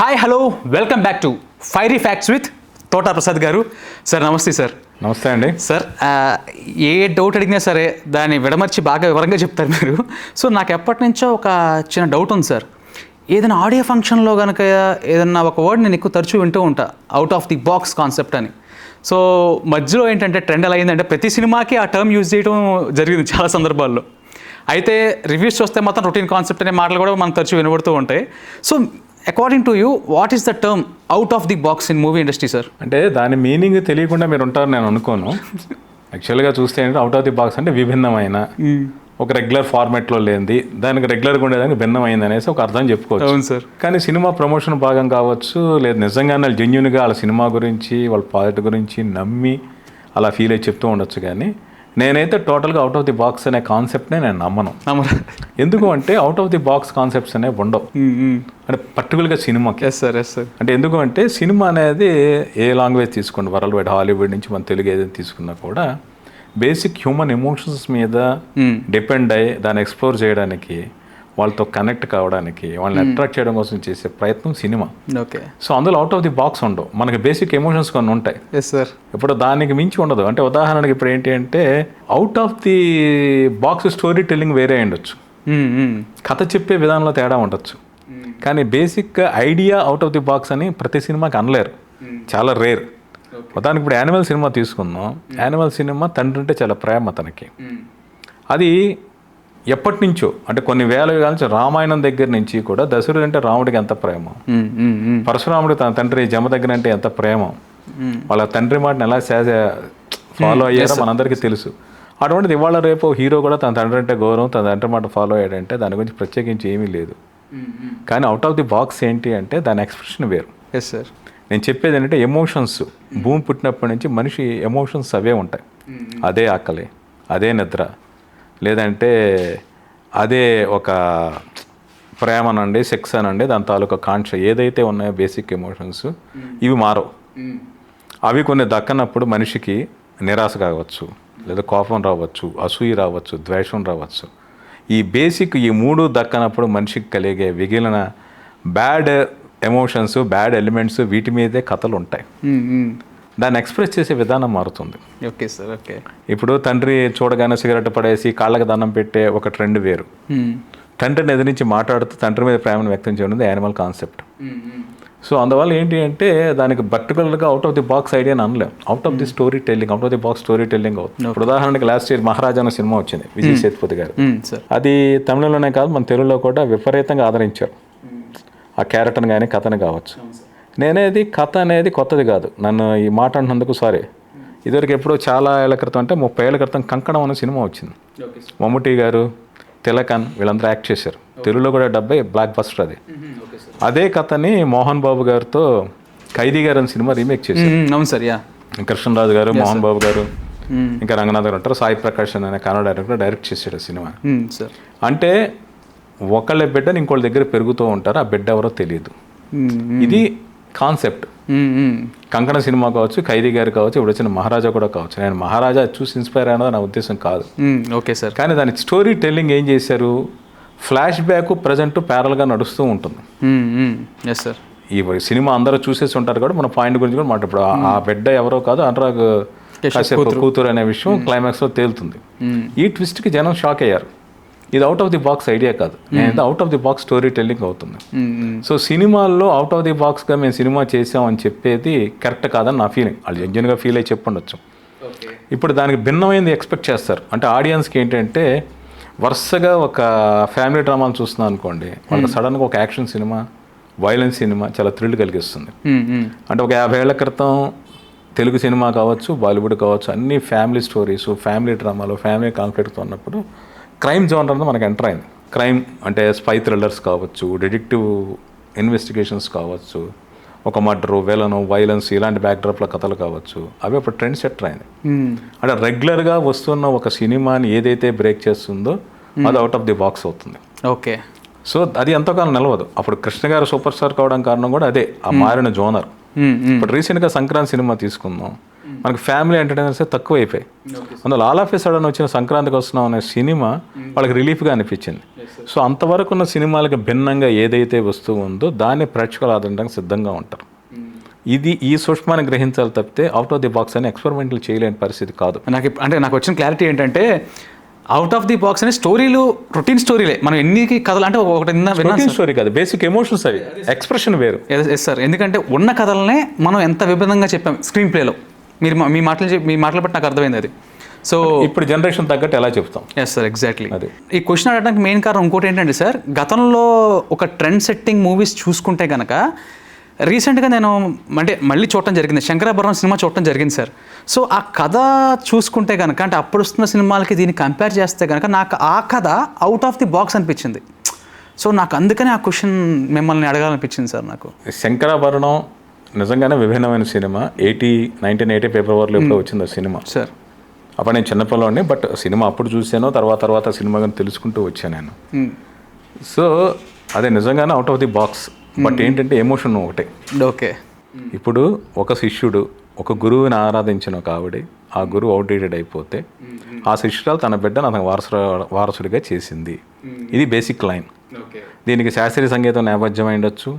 Hi hello welcome back to Fiery Facts with Thota Prasad గారు. Sir నమస్తే sir. నమస్తే అండి. సార్ ఏ డౌట్ అడిగినా సరే దాన్ని విడమర్చి బాగా వివరంగా చెప్తారు మీరు. సో నాకు ఎప్పటి నుంచో ఒక చిన్న డౌట్ ఉంది సార్. ఏదైనా ఆడియో ఫంక్షన్లో కనుక ఏదన్నా ఒక వర్డ్ నేను ఎక్కువ తరచూ వింటూ ఉంటా, out of the box concept అని. సో మధ్యలో ఏంటంటే ట్రెండ్ ఎలా అయిందంటే ప్రతి సినిమాకి ఆ టర్మ్ యూజ్ చేయడం జరిగింది చాలా సందర్భాల్లో. అయితే రివ్యూస్ చూస్తే మాత్రం రొటీన్ కాన్సెప్ట్ అనే మాటలు కూడా మనకు తరచూ వినబడుతూ ఉంటాయి. So according to you what is the term out of the box in movie industry sir? అంటే దాని మీనింగ్ తెలియకుండా మీరు ఉంటారు నేను అనుకోను. యాక్చువల్గా చూస్తే ఏంటంటే అవుట్ ఆఫ్ ది బాక్స్ అంటే విభిన్నమైన, ఒక రెగ్యులర్ ఫార్మాట్లో లేనిది, దానికి రెగ్యులర్గా ఉండేదానికి భిన్నమైంది అనేసి ఒక అర్థం చెప్పుకోవచ్చు. అవును సార్. కానీ సినిమా ప్రమోషన్ భాగం కావచ్చు, లేదు నిజంగానే వాళ్ళు జెన్యున్గా వాళ్ళ సినిమా గురించి వాళ్ళ ప్రాజెక్ట్ గురించి నమ్మి అలా ఫీల్ అయ్యి చెప్తూ ఉండొచ్చు. కానీ నేనైతే టోటల్గా అవుట్ ఆఫ్ ది బాక్స్ అనే కాన్సెప్ట్నే నేను నమ్మను. ఎందుకు అంటే out of the box concepts అనేవి ఉండవు, అంటే పర్టికులర్గా సినిమాకి. Yes sir, yes sir. అంటే ఎందుకు అంటే సినిమా అనేది ఏ లాంగ్వేజ్ తీసుకోండి, వరల్డ్ వైడ్ హాలీవుడ్ నుంచి మన తెలుగు ఏదైనా తీసుకున్నా కూడా బేసిక్ హ్యూమన్ ఎమోషన్స్ మీద డిపెండ్ అయ్యి దాన్ని ఎక్స్ప్లోర్ చేయడానికి, వాళ్ళతో కనెక్ట్ కావడానికి, వాళ్ళని అట్రాక్ట్ చేయడం కోసం చేసే ప్రయత్నం సినిమా. ఓకే. సో అందులో అవుట్ ఆఫ్ ది బాక్స్ ఉండవు, మనకి బేసిక్ ఎమోషన్స్ కొన్ని ఉంటాయి. Yes sir. ఇప్పుడు దానికి మించి ఉండదు. అంటే ఉదాహరణకి ఇప్పుడు ఏంటి అంటే out of the box story టెల్లింగ్ వేరే ఉండొచ్చు, కథ చెప్పే విధానంలో తేడా ఉండొచ్చు. కానీ basic idea out of the box అని ప్రతి సినిమాకి అనలేరు, చాలా రేర్. దానికి ఇప్పుడు యానిమల్ సినిమా తీసుకుందాం. యానిమల్ సినిమా తండ్రి అంటే చాలా ప్రేమ తనకి. అది ఎప్పటి నుంచో అంటే కొన్ని వేల కాల నుంచి రామాయణం దగ్గర నుంచి కూడా దశరథుడు అంటే రాముడికి ఎంత ప్రేమ, పరశురాముడు తన తండ్రి జమ దగ్గర అంటే ఎంత ప్రేమ, వాళ్ళ తండ్రి మాటని ఎలా ఫాలో అయ్యారో మనందరికీ తెలుసు. అటువంటిది ఇవాళ రేపు హీరో కూడా తన తండ్రి అంటే గౌరవం, తన తండ్రి మాట ఫాలో అయ్యాడంటే దాని గురించి ప్రత్యేకించి ఏమీ లేదు. కానీ అవుట్ ఆఫ్ ది బాక్స్ ఏంటి అంటే దాని ఎక్స్ప్రెషన్ వేరు. Yes sir. నేను చెప్పేది ఏంటంటే ఎమోషన్స్, భూమి పుట్టినప్పటి నుంచి మనిషి ఎమోషన్స్ అవే ఉంటాయి. అదే ఆకలి, అదే నిద్ర, లేదంటే అదే ఒక ప్రేమ అనండి, సెక్స్ అనండి, దాని తాలూకా కాంక్ష ఏదైతే ఉన్నాయో బేసిక్ ఎమోషన్స్ ఇవి మారవు. అవి కొన్ని దక్కనప్పుడు మనిషికి నిరాశ కావచ్చు, లేదా కోపం రావచ్చు, అసూయ రావచ్చు, ద్వేషం రావచ్చు. ఈ బేసిక్ ఈ మూడు దక్కనప్పుడు మనిషికి కలిగే మిగిలిన బ్యాడ్ ఎమోషన్స్, బ్యాడ్ ఎలిమెంట్స్ వీటి మీదే కథలు ఉంటాయి. దాన్ని ఎక్స్ప్రెస్ చేసే విధానం మారుతుంది. Okay sir. ఓకే. ఇప్పుడు తండ్రి చూడగానే సిగరెట్ పడేసి కాళ్ళకి దండం పెట్టే ఒక ట్రెండ్ వేరు, తండ్రిని ఎదిరించి మాట్లాడుతూ తండ్రి మీద ప్రేమను వ్యక్తం చేయడం యానిమల్ కాన్సెప్ట్. సో అందువల్ల ఏంటి అంటే దానికి పర్టికులర్గా out of the box idea అని అనలేం, out of the story telling, out of the box story telling అవుతుంది. ఇప్పుడు ఉదాహరణకి లాస్ట్ ఇయర్ మహారాజా అనే సినిమా వచ్చింది విజయ్ సేతుపతి గారు. అది తమిళంలోనే కాదు మన తెలుగులో కూడా విపరీతంగా ఆదరించారు. ఆ క్యారెక్టర్ని కానీ కథని కావచ్చు. నేనేది కథ అనేది కొత్తది కాదు, నన్ను ఈ మాట అంటున్నందుకు సారీ. ఇదివరకు ఎప్పుడో చాలా ఏళ్ల క్రితం అంటే 30 ఏళ్ల క్రితం కంకణం అనే సినిమా వచ్చింది. మమ్ముట్టి గారు, తిలకన్ వీళ్ళందరూ యాక్ట్ చేశారు. తెలుగులో కూడా 70 బ్లాక్ బస్టర్ అది. అదే కథని మోహన్ బాబు గారితో ఖైదీ గారు అనే సినిమా రీమేక్ చేశారు. అవును సార్. యా. కృష్ణరాజు గారు, మోహన్ బాబు గారు, ఇంకా రంగనాథ్ గారు ఉంటారు, సాయి ప్రకాష్ అనే కన్నడ డైరెక్టర్ డైరెక్ట్ చేశాడు ఆ సినిమా. అంటే ఒకళ్ళ బిడ్డని ఇంకోళ్ళ దగ్గర పెరుగుతూ ఉంటారు, ఆ బిడ్డ ఎవరో తెలియదు. ఇది కాన్సెప్ట్. కంకణ సినిమా కావచ్చు, ఖైదీ గారు కావచ్చు, ఇప్పుడు వచ్చిన మహారాజా కూడా కావచ్చు. నేను మహారాజా చూసి ఇన్స్పైర్ అయినది నా ఉద్దేశం కాదు. Okay sir. కానీ దాని స్టోరీ టెల్లింగ్ ఏం చేశారు, ఫ్లాష్ బ్యాక్ ప్రజెంట్ ప్యారల్గా నడుస్తూ ఉంటుంది. Yes sir. ఈ సినిమా అందరూ చూసేసి ఉంటారు కూడా మన పాయింట్ గురించి కూడా మాట్లాడు. ఆ బిడ్డ ఎవరో కాదు, అనురాగ్ కశ్యప్ కూతురు అనే విషయం క్లైమాక్స్లో తేలుతుంది. ఈ ట్విస్ట్కి జనం షాక్ అయ్యారు. ఇది out of the box idea కాదు, నేను out of the box story telling అవుతుంది. సో సినిమాల్లో అవుట్ ఆఫ్ ది బాక్స్గా మేము సినిమా చేసామని చెప్పేది కరెక్ట్ కాదని నా ఫీలింగ్. వాళ్ళు జెన్యున్గా ఫీల్ అయ్యి చెప్పండొచ్చు. ఇప్పుడు దానికి భిన్నమైనది ఎక్స్పెక్ట్ చేస్తారు. అంటే ఆడియన్స్కి ఏంటంటే వరుసగా ఒక ఫ్యామిలీ డ్రామాలు చూస్తున్నాం అనుకోండి, వాళ్ళకి సడన్గా ఒక యాక్షన్ సినిమా, వైలెన్స్ సినిమా చాలా థ్రిల్ కలిగిస్తుంది. అంటే ఒక 50 ఏళ్ల క్రితం తెలుగు సినిమా కావచ్చు, బాలీవుడ్ కావచ్చు, అన్ని ఫ్యామిలీ స్టోరీస్, ఫ్యామిలీ డ్రామాలు, ఫ్యామిలీ కాన్ఫ్లిక్ట్తో ఉన్నప్పుడు క్రైమ్ జోనర్ అనేది మనకు ఎంటర్ అయింది. క్రైమ్ అంటే స్పై థ్రిల్లర్స్ కావచ్చు, డిటెక్టివ్ ఇన్వెస్టిగేషన్స్ కావచ్చు, ఒక మర్డరు, విలను, వైలెన్స్ ఇలాంటి బ్యాక్డ్రాప్ల కథలు కావచ్చు, అవి అప్పుడు ట్రెండ్ సెటర్ అయింది. అంటే రెగ్యులర్గా వస్తున్న ఒక సినిమాని ఏదైతే బ్రేక్ చేస్తుందో అది అవుట్ ఆఫ్ ది బాక్స్ అవుతుంది. ఓకే. సో అది ఎంతోకాలం నిలవదు. అప్పుడు కృష్ణ గారు సూపర్ స్టార్ కావడం కారణం కూడా అదే, ఆ మారిన జోనర్. ఇప్పుడు రీసెంట్గా సంక్రాంతి సినిమా తీసుకుందాం. మనకి ఫ్యామిలీ ఎంటర్టైనర్స్ తక్కువ అయిపోయాయి. అందులో ఆల్ ఆఫ్ ఏ సడన్ వచ్చిన సంక్రాంతికి వస్తున్నాం అనే సినిమా వాళ్ళకి రిలీఫ్గా అనిపించింది. సో అంతవరకు ఉన్న సినిమాలకి భిన్నంగా ఏదైతే వస్తువు ఉందో దాన్ని ప్రేక్షకులు ఆదరించడానికి సిద్ధంగా ఉంటారు. ఈ సూక్ష్మాన్ని గ్రహించాలి తప్పితే అవుట్ ఆఫ్ ది బాక్స్ అని ఎక్స్పెరిమెంట్లు చేయలేని పరిస్థితి కాదు. నాకు వచ్చిన క్లారిటీ ఏంటంటే అవుట్ ఆఫ్ ది బాక్స్ అనే స్టోరీలు రొటీన్ స్టోరీలే. మనం ఎన్ని కథలు అంటే ఒకటి స్టోరీ కాదు, బేసిక్ ఎమోషన్స్ అవి, ఎక్స్ప్రెషన్ వేరు. ఎస్ సార్, ఎందుకంటే ఉన్న కథలనే మనం ఎంత విభిన్నంగా చెప్పాం స్క్రీన్ ప్లేలో. మీ మాటలు బట్టి నాకు అర్థమైంది అది. సో ఇప్పుడు జనరేషన్ తగ్గట్టు ఎలా చెప్తాం. Yes sir, exactly. ఈ క్వశ్చన్ అడగడానికి మెయిన్ కారణం ఇంకోటి ఏంటంటే సార్, గతంలో ఒక ట్రెండ్ సెట్టింగ్ మూవీస్ చూసుకుంటే కనుక రీసెంట్గా నేను అంటే మళ్ళీ చూడటం జరిగింది, శంకరాభరణం సినిమా చూడటం జరిగింది సార్. సో ఆ కథ చూసుకుంటే కనుక అంటే అప్పుడు వస్తున్న సినిమాలకి దీన్ని కంపేర్ చేస్తే కనుక నాకు ఆ కథ అవుట్ ఆఫ్ ది బాక్స్ అనిపించింది. సో నాకు అందుకనే ఆ క్వశ్చన్ మిమ్మల్ని అడగాలనిపించింది సార్. నాకు శంకరాభరణం నిజంగానే విభిన్నమైన సినిమా. 1980 ఫిబ్రవరిలో ఎప్పుడో వచ్చింది ఆ సినిమా సార్. అప్పుడు నేను చిన్నపిల్లవాడిని, బట్ సినిమా అప్పుడు చూసాను, తర్వాత సినిమా కానీ తెలుసుకుంటూ వచ్చాను నేను. సో అదే నిజంగానే out of the box. But ఏంటంటే ఎమోషన్ ఒకటే. ఓకే. ఇప్పుడు ఒక శిష్యుడు ఒక గురువుని ఆరాధించిన ఒక ఆవిడ, ఆ గురువు అవుట్డేటెడ్ అయిపోతే ఆ శిష్యురాలు తన బిడ్డను అతను వారసుడిగా చేసింది. ఇది బేసిక్ లైన్. దీనికి శాస్త్రీయ సంగీతం నేపథ్యం అయి ఉండొచ్చు,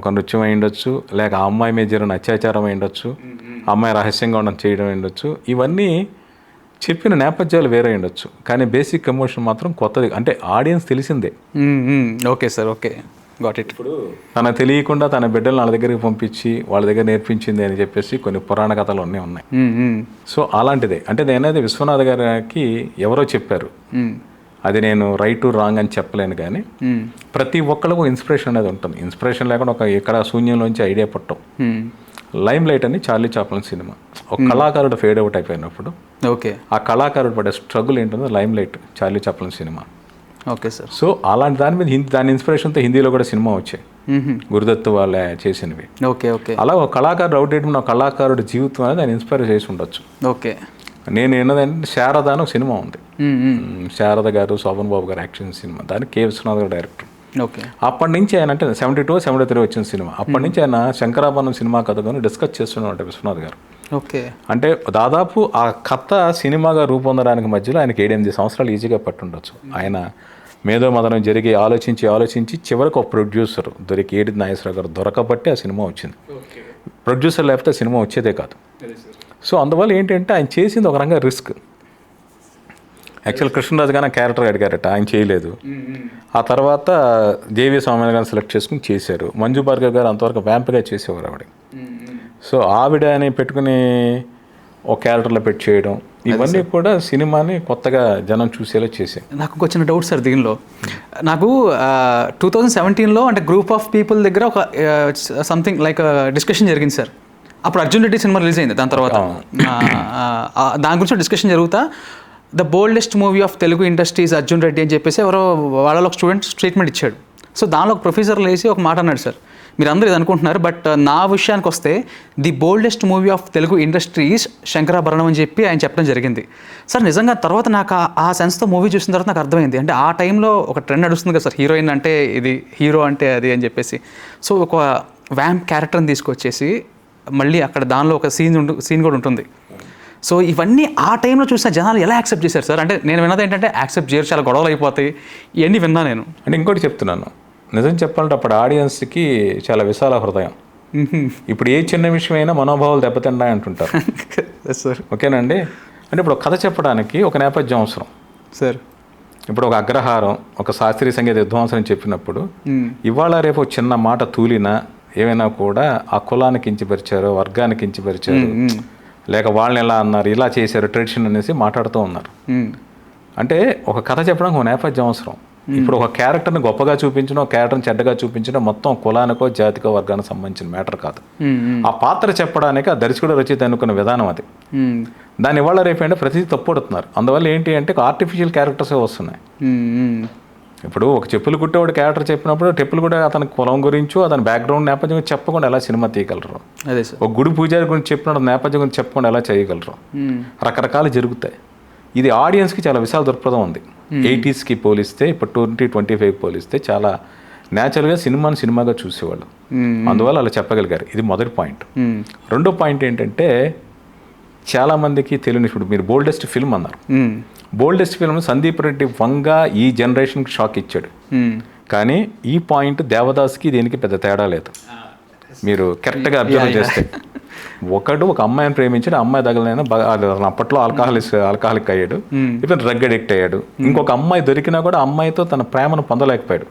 ఒక నృత్యం అయి ఉండొచ్చు, లేక ఆ అమ్మాయి మీద జరిగిన అత్యాచారం అయి ఉండొచ్చు, ఆ అమ్మాయి రహస్యంగా ఉండడం చేయడం అయి ఉండొచ్చు. ఇవన్నీ చెప్పిన నేపథ్యాలు వేరే ఉండొచ్చు, కానీ బేసిక్ ఎమోషన్ మాత్రం కొత్తది. అంటే ఆడియన్స్ తెలిసిందే. Okay sir, okay, got it. ఇప్పుడు తన తెలియకుండా తన బిడ్డలు వాళ్ళ దగ్గరికి పంపించి వాళ్ళ దగ్గర నేర్పించింది అని చెప్పేసి కొన్ని పురాణ కథలు అన్నీ ఉన్నాయి. సో అలాంటిదే. అంటే నేనైతే విశ్వనాథ్ గారికి ఎవరో చెప్పారు, అది నేను రైట్ రాంగ్ అని చెప్పలేను, కానీ ప్రతి ఒక్కళ్ళకు ఇన్స్పిరేషన్ అనేది ఉంటుంది. ఇన్స్పిరేషన్ లేకుండా ఒక ఇక్కడ శూన్యంలోంచి ఐడియా పట్టం. లైమ్ లైట్ అని చార్లీ చాప్లిన్ సినిమా. ఒక కళాకారుడు ఫేడ్ అవుట్ అయిపోయినప్పుడు ఓకే ఆ కళాకారుడు పడే స్ట్రగుల్ ఏంటంటే lime light Charlie Chaplin cinema. Okay sir. So అలాంటి దాని మీద దాని ఇన్స్పిరేషన్తో హిందీలో కూడా సినిమా వచ్చాయి, గురుదత్ వాళ్ళ చేసినవి. Okay okay. అలా ఒక కళాకారుడు అవుట్ అయిన కళాకారుడి జీవితం అనేది ఆయన ఇన్స్పైర్ చేసి ఉండొచ్చు. ఓకే. నేను ఏంటంటే శారద అని ఒక సినిమా ఉంది, శారద గారు శోభన్ బాబు గారు యాక్షన్ సినిమా, దానికి కె విశ్వనాథ్ గారు డైరెక్టర్. ఓకే. అప్పటి నుంచి ఆయన అంటే 72, 73 వచ్చిన సినిమా. అప్పటి నుంచి ఆయన శంకరాభరణం సినిమా కథను డిస్కస్ చేస్తున్నాడు విశ్వనాథ్ గారు. ఓకే. అంటే దాదాపు ఆ కథ సినిమాగా రూపొందడానికి మధ్యలో ఆయనకి 7-8 సంవత్సరాలు ఈజీగా పట్టుండొచ్చు. ఆయన మేధో మదనం జరిగి ఆలోచించి చివరికి ఒక ప్రొడ్యూసర్ దొరికి ఏడి నాగేశ్వరరావు గారు దొరకబట్టి ఆ సినిమా వచ్చింది. ప్రొడ్యూసర్ లేకపోతే సినిమా వచ్చేదే కాదు. సో అందువల్ల ఏంటంటే ఆయన చేసింది ఒక రంగా రిస్క్. యాక్చువల్ కృష్ణరాజు గారు క్యారెక్టర్ అడిగారట, ఆయన చేయలేదు. ఆ తర్వాత దేవి స్వామి గారిని సెలెక్ట్ చేసుకుని చేశారు. మంజు భార్గవ్ గారు అంతవరకు వ్యాంప్గా చేసేవారు ఆవిడ. సో ఆవిడ అని పెట్టుకుని ఒక క్యారెక్టర్లో పెట్టి చేయడం, ఇవన్నీ కూడా సినిమాని కొత్తగా జనం చూసేలా చేశాయి. నాకు వచ్చిన డౌట్ సార్ దీనిలో, నాకు 2017లో అంటే గ్రూప్ ఆఫ్ పీపుల్ దగ్గర ఒక సంథింగ్ లైక్ డిస్కషన్ జరిగింది సార్. అప్పుడు అర్జున్ రెడ్డి సినిమా రిలీజ్ అయింది. దాని తర్వాత దాని గురించి డిస్కషన్ జరుగుతా the boldest movie of Telugu industries Arjun Reddy అని చెప్పేసి ఎవరో వాళ్ళలో ఒక స్టూడెంట్ స్టేట్మెంట్ ఇచ్చాడు. సో దానిలో ఒక ప్రొఫెసర్ లేసి ఒక మాట అన్నాడు, సార్ మీరు అందరూ ఇది అనుకుంటున్నారు, బట్ నా విషయానికి వస్తే the boldest movie of Telugu industries Shankarabharanam అని చెప్పి ఆయన చెప్పడం జరిగింది. సార్ నిజంగా తర్వాత నాకు ఆ సెన్స్తో మూవీ చూసిన తర్వాత నాకు అర్థమైంది, అంటే ఆ టైంలో ఒక ట్రెండ్ నడుస్తుంది కదా సార్, హీరోయిన్ అంటే ఇది, హీరో అంటే అది అని చెప్పేసి. సో ఒక వ్యాంప్ క్యారెక్టర్ని తీసుకొచ్చేసి మళ్ళీ అక్కడ దానిలో ఒక సీన్ కూడా ఉంటుంది. సో ఇవన్నీ ఆ టైంలో చూసిన జనాలు ఎలా యాక్సెప్ట్ చేశారు సార్? అంటే నేను విన్నది ఏంటంటే యాక్సెప్ట్ చేయరు, చాలా గొడవలు అయిపోతాయి, ఇవన్నీ విన్నా నేను. అంటే ఇంకోటి చెప్తున్నాను, నిజం చెప్పాలంటే అప్పుడు ఆడియన్స్కి చాలా విశాల హృదయం. ఇప్పుడు ఏ చిన్న విషయమైనా మనోభావాలు దెబ్బతిన్నాయి అంటుంటారు సార్. ఓకేనండి. అంటే ఇప్పుడు కథ చెప్పడానికి ఒక నేపథ్యం అవసరం సార్. ఇప్పుడు ఒక అగ్రహారం, ఒక శాస్త్రీయ సంగీత విద్వాంసం చెప్పినప్పుడు ఇవాళ రేపు చిన్న మాట తూలినా ఏమైనా కూడా ఆ కులానికి కించపరిచారు, వర్గానికి కించపరిచారు, లేక వాళ్ళని ఎలా అన్నారు, ఇలా చేశారు, ట్రెడిషన్ అనేసి మాట్లాడుతూ ఉన్నారు. అంటే ఒక కథ చెప్పడానికి ఒక నేపథ్యం అవసరం. ఇప్పుడు ఒక క్యారెక్టర్ని గొప్పగా చూపించడం, ఒక క్యారెక్టర్ని చెడ్డగా చూపించడం మొత్తం కులానికో జాతికో వర్గానికి సంబంధించిన మ్యాటర్ కాదు. ఆ పాత్ర చెప్పడానికి ఆ దర్శకుడు రచయిత అనుకున్న విధానం అది. దాని ఇవాళ రేపేంటే ప్రతిదీ తప్పుడుతున్నారు. అందువల్ల ఏంటి అంటే ఆర్టిఫిషియల్ క్యారెక్టర్సే వస్తున్నాయి. ఇప్పుడు ఒక చెప్పులు కుట్టేవాడు క్యారెక్టర్ చెప్పినప్పుడు చెప్పులు కూడా అతని కులం గురించో అతని బ్యాక్గ్రౌండ్ నేపథ్యం గురించి చెప్పకుండా ఎలా సినిమా తీయగలరు? ఒక గుడి పూజారి గురించి చెప్పినప్పుడు నేపథ్యం గురించి చెప్పకుండా ఎలా చేయగలరు? రకరకాలు జరుగుతాయి. ఇది ఆడియన్స్కి చాలా విశాల దృక్పథం ఉంది. 80sకి పోలిస్తే ఇప్పుడు 2025 పోలిస్తే చాలా న్యాచురల్గా సినిమాని సినిమాగా చూసేవాళ్ళు. అందువల్ల అలా చెప్పగలిగారు. ఇది మొదటి పాయింట్. రెండో పాయింట్ ఏంటంటే చాలామందికి తెలియని ఇప్పుడు మీరు బోల్డెస్ట్ ఫిల్మ్ అన్నారు. బోల్డెస్ట్ ఫిల్మ్ సందీప్ రెడ్డి వంగ ఈ జనరేషన్కి షాక్ ఇచ్చాడు. కానీ ఈ పాయింట్ దేవదాస్కి దీనికి పెద్ద తేడా లేదు. మీరు కరెక్ట్గా అబ్జర్వ్ చేస్తే ఒకడు ఒక అమ్మాయిని ప్రేమించాడు, అమ్మాయి తగలైనా అప్పట్లో ఆల్కహాలిక్ అయ్యాడు, ఇప్పుడు డ్రగ్ అడిక్ట్ అయ్యాడు. ఇంకొక అమ్మాయి దొరికినా కూడా అమ్మాయితో తన ప్రేమను పొందలేకపోయాడు.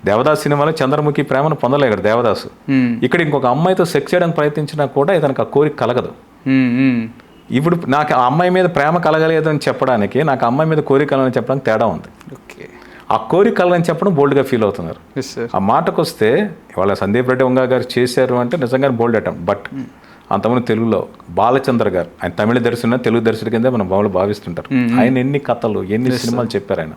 దేవదాస్ సినిమాలో చంద్రముఖి ప్రేమను పొందలేడు దేవదాసు. ఇక్కడ ఇంకొక అమ్మాయితో సెక్స్ చేయడానికి ప్రయత్నించినా కూడా ఇతనికి ఆ కోరిక కలగదు. ఇప్పుడు నాకు ఆ అమ్మాయి మీద ప్రేమ కలగలేదు అని చెప్పడానికి, నాకు ఆ అమ్మాయి మీద కోరిక కలగని చెప్పడానికి తేడా ఉంది. ఆ కోరిక కలగని చెప్పడం బోల్డ్గా ఫీల్ అవుతున్నారు. ఆ మాటకు వస్తే ఇవాళ సందీప్ రెడ్డి వంగ గారు చేశారు అంటే నిజంగానే బోల్డ్ అటం. బట్ అంతమంది తెలుగులో బాలచంద్ర గారు, ఆయన తమిళ దర్శన తెలుగు దర్శకుడి కింద మనం బాగా భావిస్తుంటారు. ఆయన ఎన్ని కథలు ఎన్ని సినిమాలు చెప్పారు. ఆయన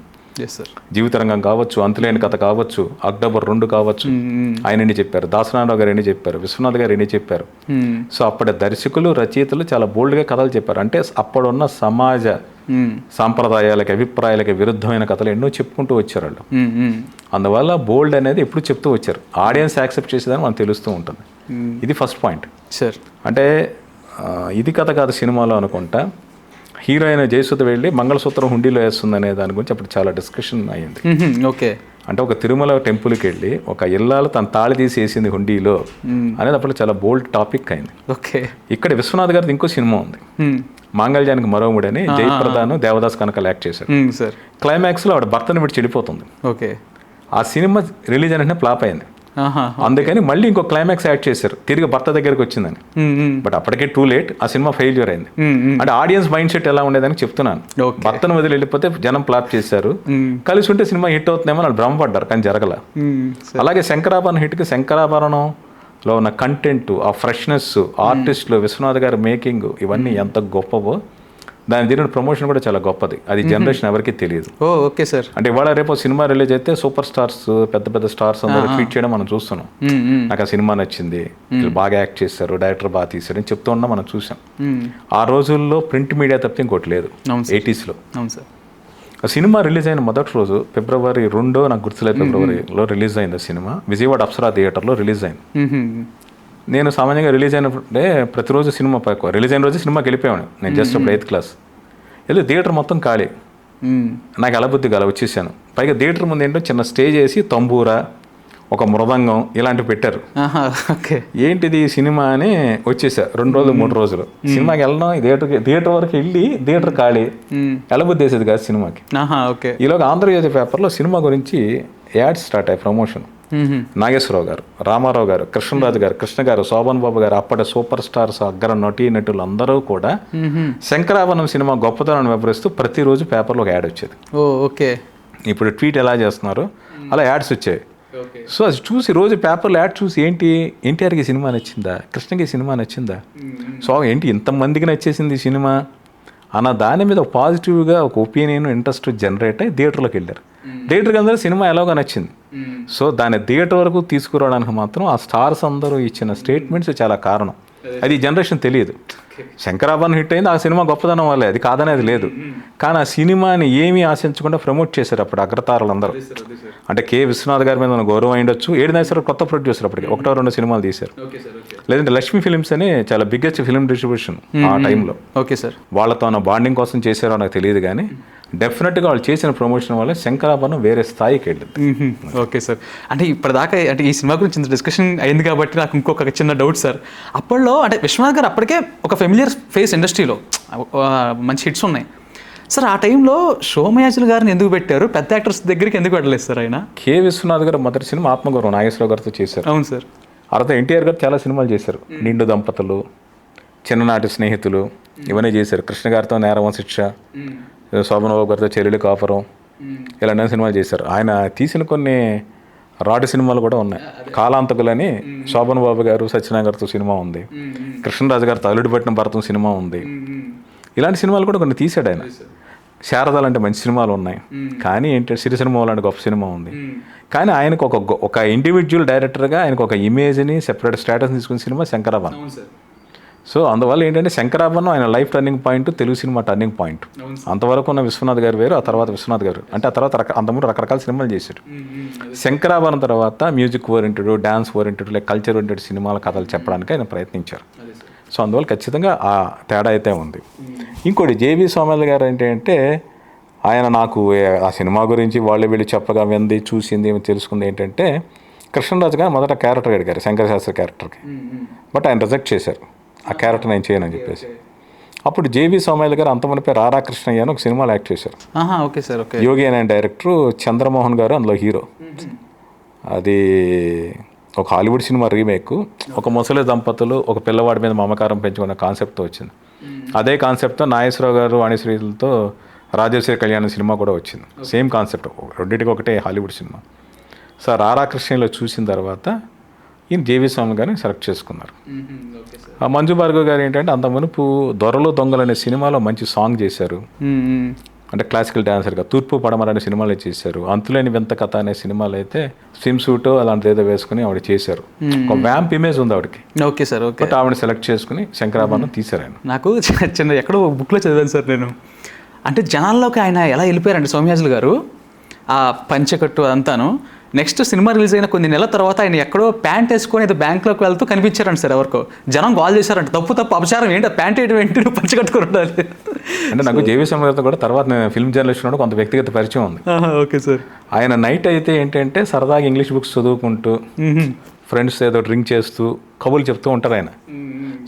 జీవితరంగం కావచ్చు, అంతులేని కథ కావచ్చు, అక్టోబర్ 2 కావచ్చు, ఆయన ఎన్ని చెప్పారు. దాసనారాయణ గారు ఎన్ని చెప్పారు, విశ్వనాథ్ గారు ఎన్ని చెప్పారు. సో అప్పటి దర్శకులు రచయితలు చాలా బోల్డ్గా కథలు చెప్పారు. అంటే అప్పుడున్న సమాజ సాంప్రదాయాలకి అభిప్రాయాలకి విరుద్ధమైన కథలు ఎన్నో చెప్పుకుంటూ వచ్చారు వాళ్ళు. అందువల్ల బోల్డ్ అనేది ఎప్పుడు చెప్తూ వచ్చారు. ఆడియన్స్ యాక్సెప్ట్ చేసేదని మనకు తెలుస్తూ ఉంటుంది. ఇది ఫస్ట్ పాయింట్. అంటే ఇది కథ కాదు సినిమాలో అనుకుంటా, హీరోయిన్ జయసుధ వెళ్ళి మంగళసూత్రం హుండీలో వేస్తుందనే దాని గురించి అప్పుడు చాలా డిస్కషన్ అయ్యింది. ఓకే, అంటే ఒక తిరుమల టెంపుల్కి వెళ్ళి ఒక ఇల్లాలు తన తాళి తీసి వేసింది హుండీలో అనేది అప్పుడు చాలా బోల్డ్ టాపిక్ అయింది. ఓకే, ఇక్కడ విశ్వనాథ్ గారిది ఇంకో సినిమా ఉంది, మాంగళ్యానికి మరోముడని, జయప్రదాను దేవదాస్ కనకాల యాక్ట్ చేశారు. క్లైమాక్స్లో ఆవిడ భర్తను విడిచి చెడిపోతుంది. ఓకే, ఆ సినిమా రిలీజ్ అంటే ఫ్లాప్ అయింది. అందుకని మళ్ళీ ఇంకో క్లైమాక్స్ యాడ్ చేశారు, తిరిగి భర్త దగ్గరికి వచ్చిందని. బట్ అప్పటికే టూ లేట్, ఆ సినిమా ఫెయిల్యూర్ అయింది. అంటే ఆడియన్స్ మైండ్ సెట్ ఎలా ఉండేదని చెప్తున్నాను. భర్తను వదిలి వెళ్ళిపోతే జనం ఫ్లాప్ చేశారు, కలిసి ఉంటే సినిమా హిట్ అవుతుందేమో వాళ్ళు భ్రమపడ్డారు, కానీ జరగల. అలాగే శంకరాభరణం హిట్కి శంకరాభరణంలో ఉన్న కంటెంట్, ఆ ఫ్రెష్నెస్, ఆర్టిస్టులు, విశ్వనాథ్ గారి మేకింగ్, ఇవన్నీ ఎంత గొప్పవో దాని దీని ప్రమోషన్ కూడా చాలా గొప్పది. అది జనరేషన్ ఎవరికి తెలియదు. Okay sir. అంటే ఇవాళ రేపు సినిమా రిలీజ్ అయితే సూపర్ స్టార్స్, పెద్ద పెద్ద స్టార్స్ అందరూ ట్వీట్ చేయడం మనం చూస్తున్నాం. నాకు ఆ సినిమా నచ్చింది, బాగా యాక్ట్ చేశారు, డైరెక్టర్ బాగా తీశారు అని చెప్తూ ఉన్నా మనం చూసాం. ఆ రోజుల్లో ప్రింట్ మీడియా తప్పితే ఇంకోటి లేదు. 80s లో ఆ సినిమా రిలీజ్ అయిన మొదటి రోజు February 2, నాకు గుర్తులేదు, ఫిబ్రవరిలో రిలీజ్ అయింది ఆ సినిమా. విజయవాడ అప్సరా థియేటర్లో రిలీజ్ అయింది. నేను సామాన్యంగా రిలీజ్ అయినప్పుడే ప్రతిరోజు సినిమా రిలీజ్ అయిన రోజు సినిమాకి వెళ్ళిపోయాను. నేను జస్ట్ అప్పుడు 8th క్లాస్ వెళ్ళి థియేటర్ మొత్తం ఖాళీ. నాకు అలబుద్ధిగా అలా వచ్చేసాను. పైగా థియేటర్ ముందు ఏంటో చిన్న స్టేజ్ వేసి తంబూరా, ఒక మృదంగం ఇలాంటివి పెట్టారు. ఏంటిది సినిమా అని వచ్చేసా. 2 రోజులు 3 రోజులు సినిమాకి వెళ్ళడం, థియేటర్ వరకు వెళ్ళి థియేటర్ ఖాళీ, అలబుద్ధి వేసేది కాదు సినిమాకి. ఈలోగా ఆంధ్రజ్యోతి పేపర్లో సినిమా గురించి యాడ్స్ స్టార్ట్ అయ్యాయి, ప్రమోషన్. నాగేశ్వరరావు గారు, రామారావు గారు, కృష్ణరాజు గారు, కృష్ణ గారు, శోభన్ బాబు గారు, అప్పటి సూపర్ స్టార్స్, అగ్ర నటులు అందరూ కూడా శంకరాభరణం సినిమా గొప్పతనాన్ని వివరిస్తూ ప్రతిరోజు పేపర్లో ఒక యాడ్ వచ్చేది. ఓకే, ఇప్పుడు ట్వీట్ ఎలా చేస్తున్నారు అలా యాడ్స్ వచ్చాయి. సో అది చూసి రోజు పేపర్లో యాడ్ చూసి, ఏంటి ఎన్టీఆర్కి సినిమా నచ్చిందా, కృష్ణకి సినిమా నచ్చిందా, సో ఏంటి ఇంతమందికి నచ్చేసింది ఈ సినిమా అన్న దాని మీద ఒక పాజిటివ్గా ఒక ఒపీనియన్, ఇంట్రెస్ట్ జనరేట్ అయ్యి థియేటర్లోకి వెళ్ళారు. థియేటర్కి అందరూ సినిమా ఎలాగో నచ్చింది. సో దాన్ని థియేటర్ వరకు తీసుకురావడానికి మాత్రం ఆ స్టార్స్ అందరూ ఇచ్చిన స్టేట్మెంట్స్ చాలా కారణం. అది జనరేషన్ తెలియదు. శంకరాభరణం హిట్ అయింది, ఆ సినిమా గొప్పదనం వల్లే, అది కాదనేది లేదు. కానీ ఆ సినిమాని ఏమీ ఆశించకుండా ప్రమోట్ చేశారు అప్పుడు అగ్రతారలు అందరూ. అంటే కే విశ్వనాథ్ గారి మీద గౌరవం అయ్యొచ్చు. 7 నాగేశ్వరరావు కొత్త ప్రొడ్యూసర్, అప్పటికి 1-2 సినిమాలు తీశారు. లేదంటే లక్ష్మీ ఫిలిమ్స్ అని చాలా బిగ్గెస్ట్ ఫిలిం డిస్ట్రిబ్యూషన్ ఆ టైంలో. ఓకే సార్, వాళ్ళతో బాండింగ్ కోసం చేశారో నాకు తెలియదు, కానీ డెఫినెట్గా వాళ్ళు చేసిన ప్రమోషన్ వల్ల శంకరాభరణం వేరే స్థాయికి వెళ్ళింది. ఓకే సార్, అంటే ఇప్పటిదాకా అంటే ఈ సినిమా గురించి ఇంత డిస్కషన్ అయింది కాబట్టి నాకు ఇంకొక చిన్న డౌట్ సార్. అప్పట్లో అంటే విశ్వనాథ్ గారు అప్పటికే ఒక ఫెమిలియర్ ఫేస్ ఇండస్ట్రీలో, మంచి హిట్స్ ఉన్నాయి సార్. ఆ టైంలో సోమయాజులు గారిని ఎందుకు పెట్టారు, పెద్ద యాక్టర్స్ దగ్గరికి ఎందుకు వెళ్ళలేదు సార్ ఆయన? కె విశ్వనాథ్ గారు మొదటి సినిమా ఆత్మగౌరవం నాగేశ్వరరావు గారితో చేశారు. అవును సార్. తర్వాత ఎన్టీఆర్ గారు చాలా సినిమాలు చేశారు. నిండు దంపతులు, చిన్ననాటి స్నేహితులు, ఇవన్నీ చేశారు. కృష్ణ గారితో నేరవం శిక్ష, శోభన్ బాబు గారితో చెల్లెలి కాపురం, ఇలాంటి సినిమాలు చేశారు. ఆయన తీసిన కొన్ని రాడు సినిమాలు కూడా ఉన్నాయి. కాలాంతకులని శోభన్ బాబు గారు, సత్యనారాయణ గారితో సినిమా ఉంది. కృష్ణరాజు గారితో అల్లుడు పట్టిన భరతం సినిమా ఉంది. ఇలాంటి సినిమాలు కూడా కొన్ని తీశాడు ఆయన. శారద లాంటి మంచి సినిమాలు ఉన్నాయి. కానీ ఏంటంటే సిరిసినిమా లాంటి గొప్ప సినిమా ఉంది. కానీ ఆయనకు ఒక ఇండివిజువల్ డైరెక్టర్గా ఆయనకు ఒక ఇమేజ్ని, సెపరేట్ స్టేటస్ తీసుకున్న సినిమా శంకరాభరణం. సో అందువల్ల ఏంటంటే శంకరాభరణం ఆయన life turning point, Telugu cinema turning point. అంతవరకు ఉన్న విశ్వనాథ్ గారు వేరు, ఆ తర్వాత విశ్వనాథ్ గారు అంటే ఆ తర్వాత అంతకుముందు రకరకాల సినిమాలు చేశారు. శంకరాభరణం తర్వాత music oriented, dance oriented, culture oriented సినిమాల కథలు చెప్పడానికి ఆయన ప్రయత్నించారు. సో అందువల్ల ఖచ్చితంగా ఆ తేడా అయితే ఉంది. ఇంకోటి జేవి సోమయాజులు గారు ఏంటంటే ఆయన నాకు ఆ సినిమా గురించి వాళ్ళు వీళ్ళు చెప్పగా వింది చూసింది తెలుసుకుంది ఏంటంటే కృష్ణరాజు గారు మొదట క్యారెక్టర్ అడిగారు శంకరశాస్త్రి క్యారెక్టర్కి, బట్ ఆయన రిజెక్ట్ చేశారు ఆ క్యారెక్టర్ నేను చేయనని చెప్పేసి. అప్పుడు జేవి సోమయాజులు గారు అంతమంది రారా కృష్ణయ్య అని ఒక సినిమాలో యాక్ట్ చేశారు. Okay sir. ఓకే. యోగి అనే డైరెక్టరు, చంద్రమోహన్ గారు అందులో హీరో. అది ఒక హాలీవుడ్ సినిమా రీమేక్. ఒక ముసలి దంపతులు ఒక పిల్లవాడి మీద మమకారం పెంచుకున్న కాన్సెప్ట్తో వచ్చింది. అదే కాన్సెప్ట్తో నాగేశ్వరరావు గారు వాణిశ్రీలతో రాజేశ్వరి కళ్యాణ్ సినిమా కూడా వచ్చింది. సేమ్ కాన్సెప్ట్, రెండింటికి ఒకటే హాలీవుడ్ సినిమా. సో రారా కృష్ణలో చూసిన తర్వాత ఈయన జేవి స్వామి గారిని సెలెక్ట్ చేసుకున్నారు. ఆ మంజు భార్గవ్ గారు ఏంటంటే అంత మునుపు దొరలు దొంగలు అనే సినిమాలో మంచి సాంగ్ చేశారు, అంటే క్లాసికల్ డాన్సర్గా. తూర్పు పడమర అనే సినిమాలో చేశారు. అంతులేని వింత కథ అనే సినిమాలో అయితే స్విమ్ సూట్ అలాంటిది ఏదో వేసుకుని ఆవిడ చేశారు. ఒక వ్యాంప్ ఇమేజ్ ఉంది ఆవిడకి. Okay sir. ఓకే. బట్ ఆవిడ సెలెక్ట్ చేసుకుని శంకరాభరణం తీశారు ఆయన. నాకు చిన్న ఎక్కడో బుక్లో చదివాను సార్ నేను, అంటే జనాల్లోకి ఆయన ఎలా వెళ్ళిపోయారంటే సోమయాజులు గారు ఆ పంచకట్టు అంతాను. నెక్స్ట్ సినిమా రిలీజ్ అయిన కొన్ని నెలల తర్వాత ఆయన ఎక్కడో ప్యాంట్ వేసుకొని ఏదో బ్యాంక్లోకి వెళ్తూ కనిపించారంట సార్. ఎవరికో జనం కాల్ చేశారంట, తప్పు అపచారం ఏంటి, ప్యాంట్ ఏంటి నువ్వు పంచకట్టుకుని ఉండాలి అంటే నాకు జేవి స్వామి గారితో కూడా తర్వాత నేను ఫిల్మ్ జర్నలిస్ట్ కూడా కొంత వ్యక్తిగత పరిచయం ఉంది. Okay sir. ఆయన నైట్ అయితే ఏంటంటే సరదాగా ఇంగ్లీష్ బుక్స్ చదువుకుంటూ ఫ్రెండ్స్ ఏదో డ్రింక్ చేస్తూ కబుర్లు చెప్తూ ఉంటారు ఆయన.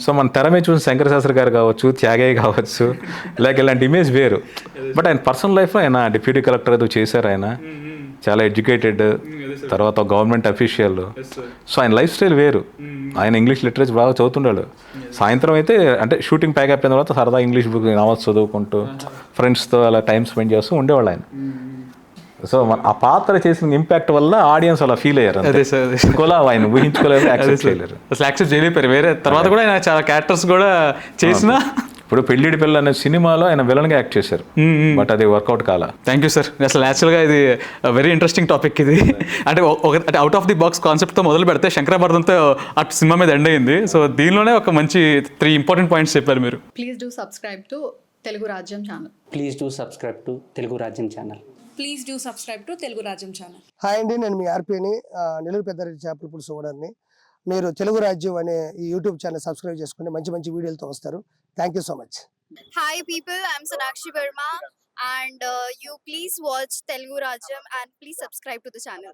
సో మన తెర మీద చూసిన శంకరశాస్త్రి గారు కావచ్చు, త్యాగయ్య కావచ్చు, లేక ఇలాంటి ఇమేజ్ వేరు. బట్ ఆయన పర్సనల్ లైఫ్లో ఆయన డిప్యూటీ కలెక్టర్ ఏదో చేశారు. ఆయన చాలా ఎడ్యుకేటెడ్, తర్వాత గవర్నమెంట్ అఫీషియల్. సో ఆయన లైఫ్ స్టైల్ వేరు. ఆయన ఇంగ్లీష్ లిటరేచర్ బాగా చదువుతుండాడు. సాయంత్రం అయితే అంటే షూటింగ్ ప్యాక్ అయిపోయిన తర్వాత సరదా ఇంగ్లీష్ బుక్ నవల్స్ చదువుకుంటూ ఫ్రెండ్స్తో అలా టైం స్పెండ్ చేస్తూ ఉండేవాళ్ళు ఆయన. సో ఆ పాత్ర చేసిన ఇంపాక్ట్ వల్ల ఆడియన్స్ అలా ఫీల్ అయ్యారు. ఇంకోలా ఆయన ఊహించుకోలేదు, యాక్సెప్ట్ చేయలేరు. అసలు యాక్సెప్ట్ చేయలేరు. వేరే తర్వాత కూడా ఆయన చాలా క్యారెక్టర్స్ కూడా చేసిన. ఇప్పుడు పెళ్ళిడి పిల్ల అనే సినిమాలో ఆయన విలన్గా యాక్ట్ చేశారు, బట్ అది వర్కౌట్ కాల. Thank you sir. అసలు యాక్చువల్గా ఇది వెరీ ఇంట్రెస్టింగ్ టాపిక్ ఇది. అంటే అవుట్ ఆఫ్ ది బాక్స్ కాన్సెప్ట్తో మొదలు పెడితే శంకరాభరణంతో అటు సినిమా మీద ఎండ్ అయింది. సో దీనిలోనే ఒక మంచి 3 ఇంపార్టెంట్ పాయింట్స్ చెప్పారు మీరు. Please do subscribe to Telugu Rajyam channel. Please do subscribe to Telugu Rajyam channel. Please do subscribe to Telugu Rajyam channel. Hi అండి, నేను మీ ఆర్పీని, నెల్లూరు పెద్దారెడ్డి చేపల పులుసు ఓనర్ని. మీరు తెలుగు రాజ్యం అనే ఈ యూట్యూబ్ ఛానల్ సబ్స్క్రైబ్ చేసుకుని మంచి మంచి వీడియోలతో వస్తారు. Thank you so much. Hi people, I'm Sonakshi Verma and you please watch Telugu Rajyam and please subscribe to the channel.